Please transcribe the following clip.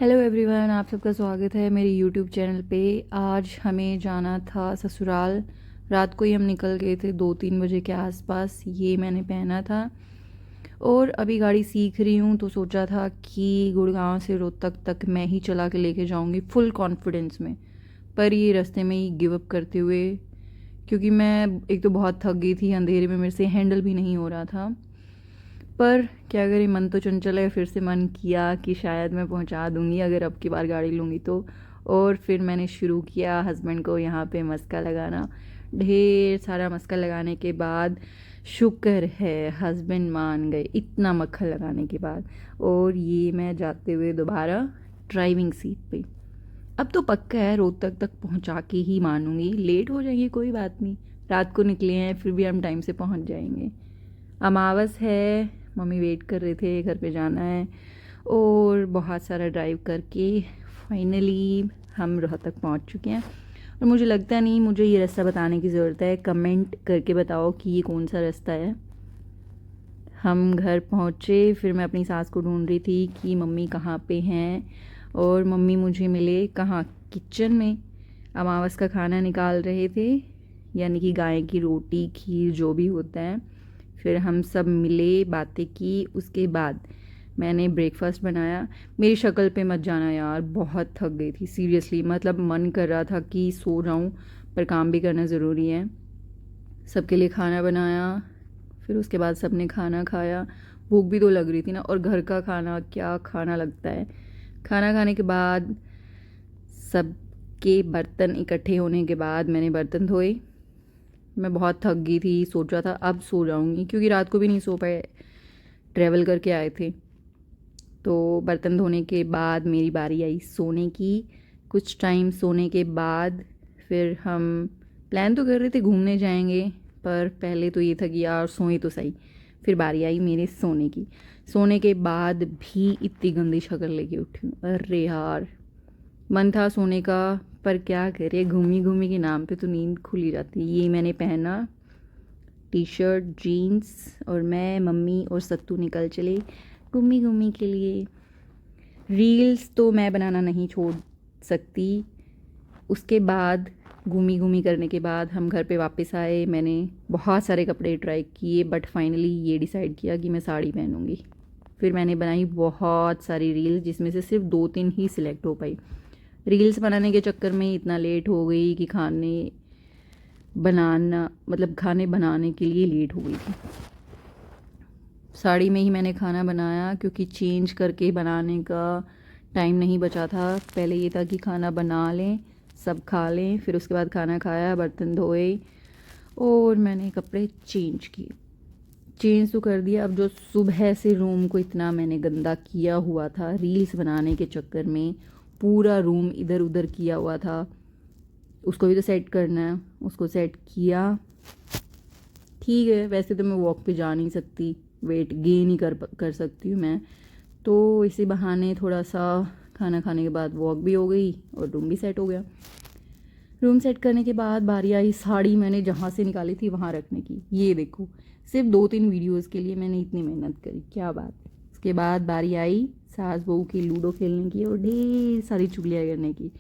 Hello everyone, आप सबका स्वागत है मेरे यूट्यूब चैनल पे। आज हमें जाना था ससुराल। रात को ही हम निकल गए थे 2-3 बजे के आसपास। ये मैंने पहना था और अभी गाड़ी सीख रही हूँ, तो सोचा था कि गुड़गांव से रोहतक तक मैं ही चला के लेके जाऊँगी फुल कॉन्फिडेंस में। पर ये रास्ते में ही गिव अप करते हुए, क्योंकि मैं एक तो बहुत थक गई थी, अंधेरे में मेरे से हैंडल भी नहीं हो रहा था। पर क्या करें, मन तो चंचल है। फिर से मन किया कि शायद मैं पहुंचा दूंगी अगर अब की बार गाड़ी लूँगी तो। और फिर मैंने शुरू किया हस्बैंड को यहाँ पे मस्का लगाना। ढेर सारा मस्का लगाने के बाद शुक्र है हस्बैंड मान गए, इतना मक्खन लगाने के बाद। और ये मैं जाते हुए दोबारा ड्राइविंग सीट पे। अब तो पक्का है रोहतक तक पहुँचा के ही मानूंगी। लेट हो जाएंगे कोई बात नहीं, रात को निकले हैं फिर भी हम टाइम से पहुँच जाएंगे। अमावस है, मम्मी वेट कर रहे थे, घर पे जाना है। और बहुत सारा ड्राइव करके फाइनली हम रोहतक पहुंच चुके हैं। और मुझे लगता नहीं मुझे ये रास्ता बताने की ज़रूरत है। कमेंट करके बताओ कि ये कौन सा रास्ता है। हम घर पहुंचे, फिर मैं अपनी सास को ढूंढ रही थी कि मम्मी कहाँ पे हैं। और मम्मी मुझे मिले कहाँ, किचन में अमावस का खाना निकाल रहे थे, यानी कि गाय की रोटी खीर जो भी होता है। फिर हम सब मिले, बातें की। उसके बाद मैंने ब्रेकफास्ट बनाया। मेरी शक्ल पे मत जाना यार, बहुत थक गई थी सीरियसली। मतलब मन कर रहा था कि सो जाऊं, पर काम भी करना ज़रूरी है। सबके लिए खाना बनाया, फिर उसके बाद सबने खाना खाया। भूख भी तो लग रही थी ना, और घर का खाना क्या खाना लगता है। खाना खाने के बाद सबके बर्तन इकट्ठे होने के बाद मैंने बर्तन धोए। मैं बहुत थक गई थी, सोचा था अब सो जाऊंगी, क्योंकि रात को भी नहीं सो पाए, ट्रैवल करके आए थे। तो बर्तन धोने के बाद मेरी बारी आई सोने की। कुछ टाइम सोने के बाद फिर हम प्लान तो कर रहे थे घूमने जाएंगे, पर पहले तो ये था कि यार सोए तो सही। फिर बारी आई मेरे सोने की। सोने के बाद भी इतनी गंदी शक्ल लेके उठी हूँ। अरे यार, मन था सोने का, पर क्या करे, घूमी घूमी के नाम पे तो नींद खुल ही जाती है। ये मैंने पहना टी शर्ट जीन्स, और मैं मम्मी और सत्तू निकल चले घूमी घूमी के लिए। रील्स तो मैं बनाना नहीं छोड़ सकती। उसके बाद घूमी घूमी करने के बाद हम घर पे वापस आए। मैंने बहुत सारे कपड़े ट्राई किए, बट फाइनली ये डिसाइड किया कि मैं साड़ी पहनूंगी। फिर मैंने बनाई बहुत सारी रील्स, जिसमें से सिर्फ 2-3 ही सिलेक्ट हो पाई। रील्स बनाने के चक्कर में इतना लेट हो गई कि खाने बनाने के लिए लेट हो गई थी। साड़ी में ही मैंने खाना बनाया, क्योंकि चेंज करके बनाने का टाइम नहीं बचा था। पहले ये था कि खाना बना लें, सब खा लें, फिर उसके बाद खाना खाया, बर्तन धोए और मैंने कपड़े चेंज किए। चेंज तो कर दिया। अब जो सुबह से रूम को इतना मैंने गंदा किया हुआ था रील्स बनाने के चक्कर में, पूरा रूम इधर उधर किया हुआ था, उसको भी तो सेट करना है। उसको सेट किया। ठीक है, वैसे तो मैं वॉक पे जा नहीं सकती, वेट गेन ही कर सकती हूँ मैं। तो इसी बहाने थोड़ा सा खाना खाने के बाद वॉक भी हो गई और रूम भी सेट हो गया। रूम सेट करने के बाद बारी आई साड़ी मैंने जहाँ से निकाली थी वहाँ रखने की। ये देखो, सिर्फ 2-3 वीडियोस के लिए मैंने इतनी मेहनत करी, क्या बात है। उसके बाद बारी आई सास बहू की लूडो खेलने की और ढेर सारी चुगलियाँ करने की।